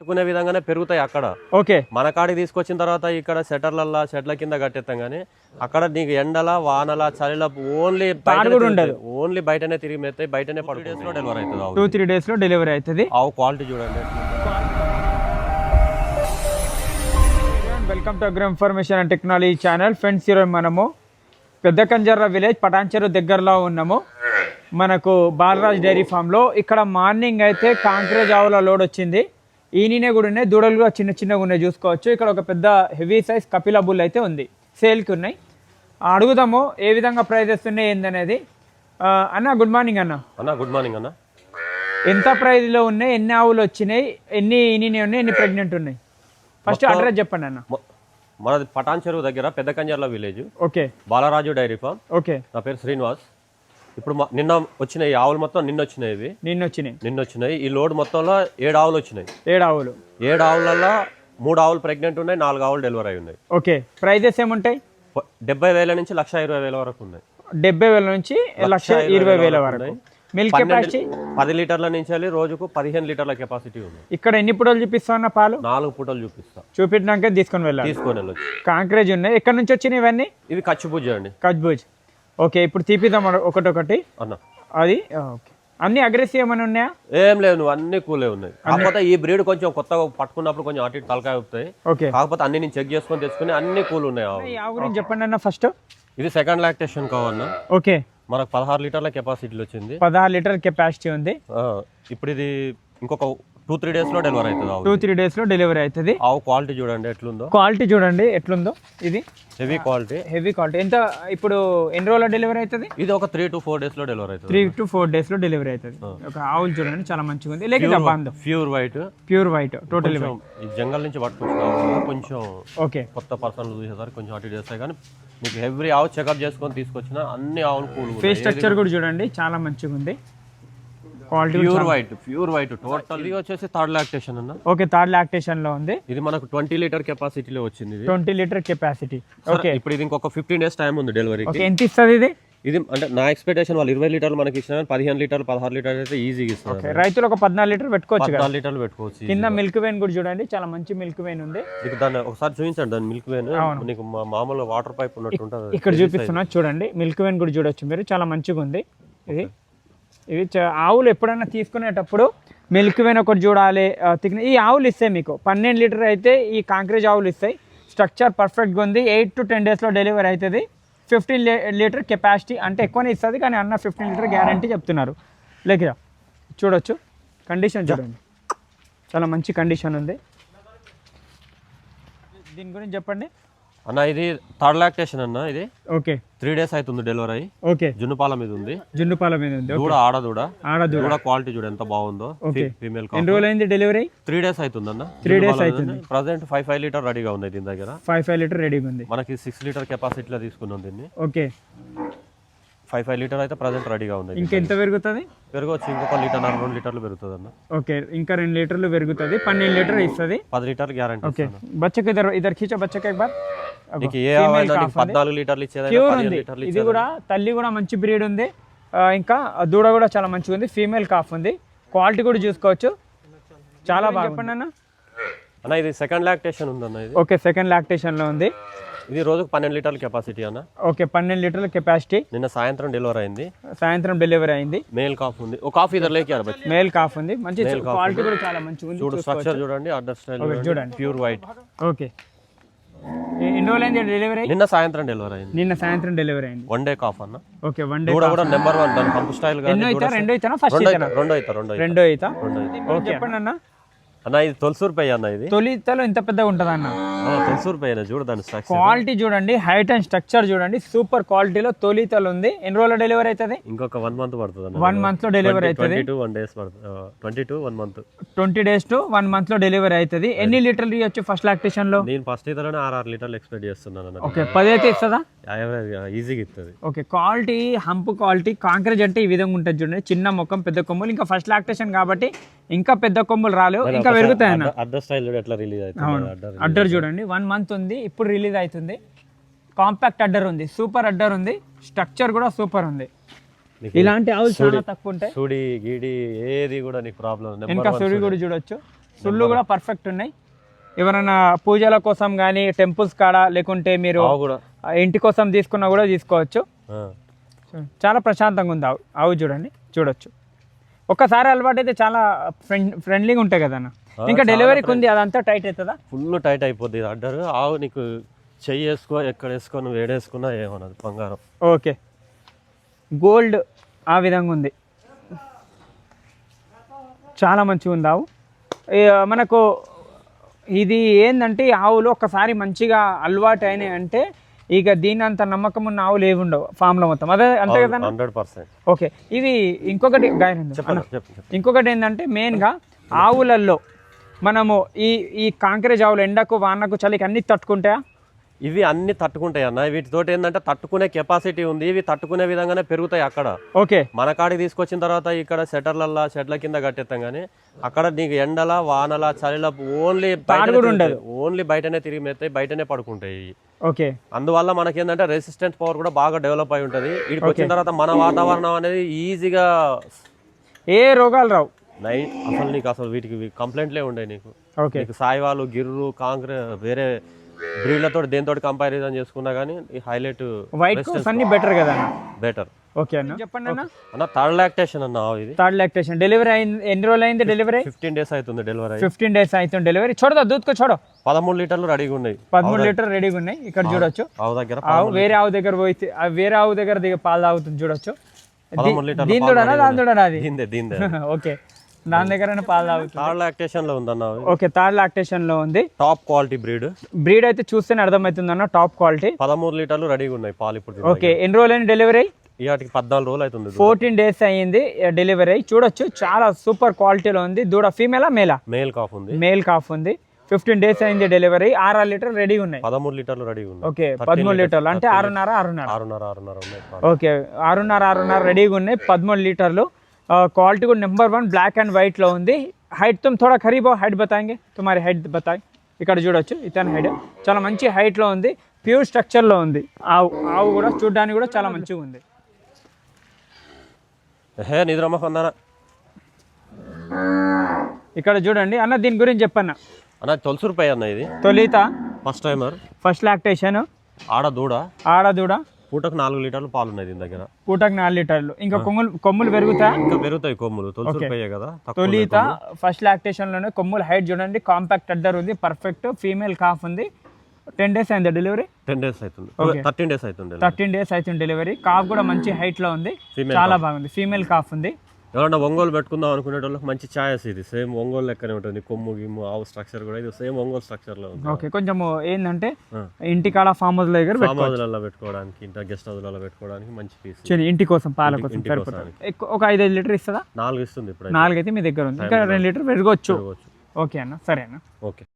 పెట్టుకునే విధంగానే పెరుగుతాయి అక్కడ. ఓకే, మన కాడికి తీసుకొచ్చిన తర్వాత ఇక్కడ షెడ్ల కింద కట్టేస్తాం కానీ అక్కడ నీకు ఎండల వానల చలిల ఓన్లీ బయటనే తిరిగి మెత్తాయి, బయటనే డెలివరీ అవుతుంది. 2-3 days లో డెలివరీ అవుతుంది. ఆవు క్వాలిటీ చూడండి. Welcome to agro information and technology channel. Friends, ఈరోజు మనము పెద్ద కంజర్ల విలేజ్ పటాన్చెరు దగ్గరలో ఉన్నాము. మనకు బాలరాజ్ డైరీ ఫామ్లో ఇక్కడ మార్నింగ్ అయితే కాంక్రేజ్ ఆవుల లోడ్ వచ్చింది. ఈయననే కూడా ఉన్నాయి, దూడలు కూడా చిన్న చిన్నగా ఉన్నాయి చూసుకోవచ్చు. ఇక్కడ ఒక పెద్ద హెవీ సైజ్ కపిల బుల్ అయితే ఉంది, సేల్కి ఉన్నాయి. అడుగుదాము ఏ విధంగా ప్రైజెస్ ఉన్నాయి ఏందనేది. అన్న గుడ్ మార్నింగ్. అన్న గుడ్ మార్నింగ్ అన్న. ఎంత ప్రైజ్లో ఉన్నాయి, ఎన్ని ఆవులు వచ్చినాయి, ఎన్ని ఈయననే ఉన్నాయి, ఎన్ని ప్రెగ్నెంట్ ఉన్నాయి? ఫస్ట్ అడ్రస్ చెప్పండి అన్న. మనది పటాన్చెరు దగ్గర Pedda Kanjarla village. Okay, Balaraju dairy farm. Okay, నా పేరు శ్రీనివాస్. ఇప్పుడు నిన్న వచ్చినాయి ఆవులు మొత్తం, నిన్న వచ్చినాయి. ఈ లోడ్ మొత్తంలో 7 ఆవులు వచ్చినాయి. 7 ఆవులలో 3 ఆవులు ప్రెగ్నెంట్ ఉన్నాయి, 4 ఆవులు డెలివరీ అయి ఉన్నాయి. ఓకే, ప్రైజెస్ ఏముంటాయి? 70,000 నుంచి 1,20,000 వరకు ఉన్నాయి. 70,000 నుంచి 1,20,000 వరకు. మిల్క్ కెపాసిటీ 10 లీటర్ల నుంచి వెళ్ళి రోజుకు 15 లీటర్ల కెపాసిటీ ఉంది. ఇక్కడ ఎన్ని పూటలు చూపిస్తా పాలు? 4 పూటలు చూపిస్తా. చూపించాక తీసుకొని వెళ్ళొచ్చు. కాంక్రేజ్ ఉన్నాయి. ఎక్కడ నుంచి వచ్చినాయి ఇవన్నీ? ఇవి కచ్బూజ్ అండి. కచ్బూజ్. ఓకే, ఇప్పుడు తీపిద్దాం ఒకటొకటి అన్న. అది ఓకే. అన్ని అగ్రెసివ్ ఏమైనా ఉన్నాయా? ఏం లేవు, నువ్వు అన్ని కూలే ఉన్నాయి. కాకపోతే ఈ బ్రీడ్ కొంచెం కొత్తగా పట్టుకున్నప్పుడు కొంచెం అటు ఇటు తలకాయ వస్తాయి. ఓకే, కాకపోతే అన్ని నేను చెక్ చేసుకొని తెచ్చుకుని అన్ని కూల్ ఉన్నాయి. ఈ ఆవు గురించి చెప్పండి అన్న ఫస్ట్. ఇది సెకండ్ లాక్టేషన్ కావన్నా. ఓకే, మనకు 16 లీటర్ల కెపాసిటీ వచ్చింది. 16 లీటర్ కెపాసిటీ ఉంది. ఇప్పుడు ఇది ఇంకొక 2-3 days లో డెలివరీ అవుతుంది. 2-3 days లో డెలివరీ అవుతుంది. ఆవు క్వాలిటీ చూడండి ఎట్లుందో. ఇది హెవీ క్వాలిటీ. ఎంత ఇప్పుడు ఎన్ని రోజుల్లో డెలివరీ అవుతుంది? ఇది ఒక 3 to 4 days లో డెలివరీ అవుతుంది. 3 to 4 days లో డెలివరీ అవుతుంది. ఒక ఆవులు చూడండి చాలా మంచిగా ఉంది. Pure white total. ఈ జంగల్ నుంచి పట్టుకొచ్చిన కొంచెం ఓకే, కొత్త పర్సన్లు చూసేసరికి కొంచెం అటు చేస్తాయి కానీ మీకు ఎవ్రీ ఆవు చెకప్ చేసుకొని తీసుకొచ్చిన అన్ని ఆవులు కూల్. ఫేస్ స్ట్రక్చర్ కూడా చూడండి చాలా మంచిగా ఉంది. Quality pure white total. ఇది వచ్చేసి థర్డ్ లాక్టేషన్ అన్న. ఓకే, థర్డ్ లాక్టేషన్ లో ఉంది. ఇది మనకు 20 లీటర్ కెపాసిటీలో వచ్చింది. 20 లీటర్ కెపాసిటీ. ఓకే, ఇప్పుడు ఇది ఇంకొక 15 days టైం ఉంది డెలివరీకి. ఓకే, ఎంత ఇస్తుంది ఇది? ఇది అంటే నా ఎక్స్పెక్టేషన్ వాళ్ళు 20 లీటర్లు మనకి ఇచ్చినా 15 లీటర్లు 16 లీటర్లు అయితే ఈజీగా ఇస్తారు. రైతులు ఒక 14 లీటర్ పెట్టుకోవచ్చు. 14 లీటర్లు పెట్టుకోవచ్చు. కింద మిల్క్ వెయిన్ కూడా చూడండి చాలా మంచి మిల్క్ వెయిన్ ఉంది. దాన్ని ఒకసారి చూపించండి. దాని మిల్క్ వెయిన్ నీకు మామూలుగా వాటర్ పైప్ ఉన్నట్టు ఉంటుంది. ఇక్కడ చూపిస్తున్నా చూడండి, మిల్క్ వెయిన్ కూడా చూడొచ్చు మీరు, చాలా మంచిగా ఉంది. ఇది ఆవులు ఎప్పుడైనా తీసుకునేటప్పుడు మిల్క్ వెయిన్ ఒకటి చూడాలి. ఈ ఆవులు ఇస్తాయి మీకు 12 లీటర్ అయితే ఈ కాంక్రేజ్ ఆవులు ఇస్తాయి. స్ట్రక్చర్ పర్ఫెక్ట్గా ఉంది. 8 to 10 days లో డెలివరీ అవుతుంది. 15 లీటర్ కెపాసిటీ అంటే ఎక్కువనే ఇస్తుంది కానీ అన్న 15 లీటర్ గ్యారంటీ చెప్తున్నారు. లేక చూడొచ్చు, కండిషన్ చూడండి చాలా మంచి కండిషన్ ఉంది. దీని గురించి చెప్పండి అన్న. ఇది థర్డ్ లాక్టేషన్ అన్న. ఇది ఓకే, 3 days అవుతుంది డెలివరీ. ఓకే, జున్నుపాల మీద ఉంది. దూడ ఆడదూడ క్వాలిటీ చూడ ఎంత బాగుందో. ఫీమేల్. ఎన్ని రోజులు అయింది డెలివరీ? 3 days అవుతుంది అన్న. 3 days అవుతుంది. ప్రెసెంట్ 5 లీటర్ రెడీగా ఉంది దీని దగ్గర. 5 లీటర్ రెడీగా ఉంది. మనకి 6 లీటర్ కెపాసిటీలో తీసుకున్నాం దీన్ని. ఓకే, 5 లీటర్ అయితే ప్రెసెంట్ రెడీగా ఉంది. ఇంకెంత పెరుగుతుంది? పెరగవచ్చు, ఇంకొక 2 లీటర్లు పెరుగుతుంది అన్న. ఓకే, ఇంకా 2 లీటర్లు పెరుగుతుంది. 12 లీటర్ ఇస్తుంది. 10 లీటర్ గ్యారంటీ. ఓకే, బచ్చకి ఇద్దరు ఖీచో బచ్చకి एक बार. 14 లీటర్లు ఇచ్చేది. ఇది కూడా తల్లి కూడా మంచి బ్రీడ్ ఉంది. ఇంకా దూడ కూడా చాలా మంచిగా ఉంది. ఫీమేల్ కాఫ్ ఉంది. క్వాలిటీ కూడా చూసుకోవచ్చు చాలా బాగా. చెప్పండి అన్న. ఇది సెకండ్ లాక్టేషన్ ఉంది అన్న. ఇది ఓకే, సెకండ్ లాక్టేషన్ లో ఉంది. ఇది రోజుకు 12 లీటర్ల కెపాసిటీ అన్న. ఓకే, 12 లీటర్ల కెపాసిటీ. నిన్న సాయంత్రం డెలివరీ అయింది. మేల్ కాఫ్ ఉంది. ఒక కాఫ్ ఇద్దరు లేక మేల్ కాఫ్ ఉంది. మంచి క్వాలిటీ కూడా చాలా మంచిగా ఉంది. చూడు స్ట్రక్చర్ చూడండి, అడ్డర్ స్టైల్ చూడండి, ప్యూర్ వైట్. ఓకే, ఎన్ని రోజులు అయింది డెలివరీ? నిన్న సాయంత్రం డెలివరీ అయింది. 1 day కాఫ్ అన్న. ఓకే, 1 day కూడా నెంబర్ 1 దాని పంపు స్టైల్ గా. రెండో అయితా. చెప్పండి అన్న. అన్న ఇది తొలసూరుపై అన్న. ఇది తొలితలో ఎంత పెద్దగా ఉంటుంది అన్న? తొలసూరుపై చూడు దాని స్ట్రక్చర్ క్వాలిటీ చూడండి, హైట్ అండ్ స్ట్రక్చర్ చూడండి, సూపర్ క్వాలిటీలో తొలితలు ఉంది. ఎన్ని రోజుల డెలివరీ అవుతుంది? ఇంకొక 1 month పడుతుంది. 1 month లో డెలివరీ అవుతుంది. 20 to 1 days పడుతుంది. 20 to 1 month. 20 days to 1 month లో డెలివరీ అవుతుంది. ఎన్ని లీటర్లు ఇవ్వచ్చు ఫస్ట్ లాక్టేషన్ లో? నేను ఫస్ట్ ఇతరనే 6 లీటర్లు ఎక్స్పెక్ట్ చేస్తున్నాను. ఓకే, 10 అయితే ఇస్తుందా? ఈజీగా ఇస్తుంది. Okay, quality hump quality. కాంక్రేజ్ అంటే ఈ విధంగా ఉంటుంది చూడండి, చిన్న మొక్కం పెద్ద కొమ్ములు. ఇంకా ఫస్ట్ లాక్టేషన్ కాబట్టి ఇంకా పెద్ద కొమ్ములు రాలేవు, ఇంకా పెరుగుతాయి అన్న. అడ్డర్ స్టైల్ ఎట్లా రిలీజ్ అవుతుంది. అడ్డర్ చూడండి 1 month ఉంది, ఇప్పుడు రిలీజ్ అవుతుంది. కాంపాక్ట్ అడ్డర్ ఉంది, సూపర్ అడ్డర్ ఉంది, స్ట్రక్చర్ కూడా సూపర్ ఉంది. ఇలాంటి ఆవులు చాలా తక్కువ ఉంటాయి. సుడి గిడి ఏది కూడా నీకు ప్రాబ్లం. ఇంకా సుడి కూడా చూడొచ్చు, సుళ్ళు కూడా పర్ఫెక్ట్ ఉన్నాయి. ఎవరైనా పూజల కోసం కానీ టెంపుల్స్ కాడ లేకుంటే మీరు ఇంటి కోసం తీసుకున్నా కూడా తీసుకోవచ్చు. చాలా ప్రశాంతంగా ఉంది ఆవు చూడండి, చూడొచ్చు. ఒక్కసారి అలవాటు అయితే చాలా ఫ్రెండ్లీగా ఉంటాయి కదా అన్న. ఇంకా డెలివరీకి ఉంది అదంతా టైట్ అవుతుందా? ఫుల్ టైట్ అయిపోద్ది అడ్డరు. ఆవు నీకు చెయ్యి వేసుకో, ఎక్కడ వేసుకో, నువ్వు వేడేసుకున్నా ఏమన్నది బంగారం. ఓకే, గోల్డ్ ఆ విధంగా ఉంది, చాలా మంచిగా ఉంది ఆవు. మనకు ఇది ఏంటంటే ఆవులు ఒక్కసారి మంచిగా అలవాటు అయినాయి అంటే ఇక దీని అంత నమ్మకం ఉన్న ఆవులు ఏవి ఉండవు ఫామ్లో మొత్తం, అదే అంతే కదా? 100%. ఓకే, ఇవి ఇంకొకటి ఏంటంటే మెయిన్గా ఆవులలో మనము ఈ కాంకరేజ్ ఆవులు ఎండకు వానకు చలికి అన్ని తట్టుకుంటాయా? ఇవి అన్ని తట్టుకుంటాయి అన్న. వీటితోటి ఏంటంటే తట్టుకునే కెపాసిటీ ఉంది, ఇవి తట్టుకునే విధంగానే పెరుగుతాయి అక్కడ. ఓకే, మన కాడికి తీసుకొచ్చిన తర్వాత ఇక్కడ షెడ్ల కింద కట్టేస్తాం కానీ అక్కడ నీకు ఎండల వానల చలిల ఓన్లీ బయటనే తిరిగి మెత్తాయి, బయటనే పడుకుంటాయి. ఓకే, అందువల్ల మనకేంటంటే రెసిస్టెన్స్ పవర్ కూడా బాగా డెవలప్ అయి ఉంటుంది. వీటికి వచ్చిన తర్వాత మన వాతావరణం అనేది ఈజీగా ఏ రోగాలు రావు అసలు. నీకు అసలు వీటికి కంప్లైంట్లే ఉండే నీకు. నీకు సాయివాలు, గిర్రు, కాంగ్రెస్ వేరే బ్రీడ్లతో దేంతో కంపారిజన్ చేసుకున్నా కానీ ఈ హైలైట్ వైట్ అన్ని బెటర్ కదా? బెటర్. ఓకే అన్న, చెప్పండి అన్న. థర్డ్ లాక్టేషన్ అన్న ఇది. థర్డ్ లాక్టేషన్ డెలివరీ అయింది. ఎన్ని రోజులు అయింది డెలివరీ? 15 days అవుతుంది డెలివరీ. 15 days అవుతుంది డెలివరీ. చూడదా దూద్కో చూడ. 13 లీటర్లు రెడీగా ఉన్నాయి. 13 లీటర్లు రెడీగా ఉన్నాయి. ఇక్కడ చూడొచ్చు. ఆవు దగ్గర వేరే ఆవు దగ్గర పోయి వేరే ఆవు దగ్గర పాలు తాగుతుంది చూడొచ్చు. దీని దూడనా దాని దూడనా? అది దీందే. ఓకే, దాని దగ్గర పాలు తాగుతుంది. థర్డ్ లాక్టేషన్ లో ఉందన్న. ఓకే, థర్డ్ లాక్టేషన్ లో ఉంది. టాప్ క్వాలిటీ బ్రీడ్ అయితే చూస్తేనే అర్థమవుతుంది అన్న, టాప్ క్వాలిటీ. 13 లీటర్లు రెడీగా ఉన్నాయి పాలు ఇప్పుడు. ఓకే, ఎన్ని రోజులు అయింది డెలివరీ? ఇవాటికి 14 రోజులు అవుతుంది. 14 days అయ్యింది డెలివరీ. చూడొచ్చు, చాలా సూపర్ క్వాలిటీలో ఉంది. దూడ ఫీమేలా మేలా? మేల్ కాఫ్ ఉంది. మేల్ కాఫ్ ఉంది. 15 days అయింది డెలివరీ. 6 లీటర్లు రెడీగా ఉన్నాయి. 13 లీటర్లు రెడీగా ఉన్నాయి. ఓకే, 13 లీటర్లు అంటే 6.5 ఉన్నాయి. ఓకే, 6.5 రెడీగా ఉన్నాయి. 13 లీటర్లు. क्वालिटी को नंबर 1 ब्लैक एंड वाइट లో ఉంది. హైట్ तुम थोड़ा करीब हो, हाइट बताएंगे, तुम्हारी हाइट बताएं. ఇక్కడ చూడొచ్చు, ఇతని హైట్ చాలా మంచి హైట్ లో ఉంది. ప్యూర్ స్ట్రక్చర్ లో ఉంది. ఆవు కూడా చూడడానికి కూడా చాలా మంచిగా ఉంది. ఇక్కడ చూడండి అన్న, దీని గురించి చెప్పన్న అన్న. తొలసూరుపై అన్న ఇది. తొలిత ఫస్ట్ టైమర్, ఫస్ట్ లాక్టేషన్. ఆడదూడ. పూటకు 4 లీటర్లు పాలు ఉన్నాయి దీని దగ్గర. పూటకు 4 లీటర్లు. ఇంకా కొమ్ములు పెరుగుతాయి? ఇంకా పెరుగుతాయి కొమ్ములు. తొలసూరుపై కదా. తొలిత ఫస్ట్ లాక్టేషన్ లోనే కొమ్ములు. హైట్ చూడండి, కాంపాక్ట్ అడ్డర్ ఉంది, పర్ఫెక్ట్. ఫీమేల్ కాఫ్ ఉంది. 10 days అయింది డెలివరీ. 10 days అవుతుంది. 13 days అవుతుంది. 13 days అవుతుంది డెలివరీ. కాఫ్ కూడా మంచి హైట్ లో ఉంది, చాలా బాగుంది. ఫీమేల్ కాఫ్ ఉంది. ఎవరన్నా ఒంగోలు పెట్టుకుందాం అనుకునే వాళ్ళకి మంచి ఛాయస్ ఇది. సేమ్ ఒంగోలు లెక్కనే ఉంటుంది. కొమ్ము గిమ్ము ఆవు స్ట్రక్చర్ కూడా ఇది సేమ్ ఒంగోలు స్ట్రక్చర్ లో ఉంది. ఓకే, కొంచెం ఏంటంటే ఇంటికాడ ఫామ్ హౌస్ హౌస్లలో పెట్టుకోవడానికి, ఇంట్లో గెస్ట్ హౌస్లలో పెట్టుకోవడానికి మంచి పీస్. ఇంటి కోసం పాల కోసం ఒక 5 లీటర్ ఇస్తుందా? 4 ఇస్తుంది ఇప్పుడు. 4 అయితే మీ దగ్గర ఉంది. ఇంకా 2 లీటర్ పెరగవచ్చు. ఓకే అన్న, సరే అన్న. ఓకే.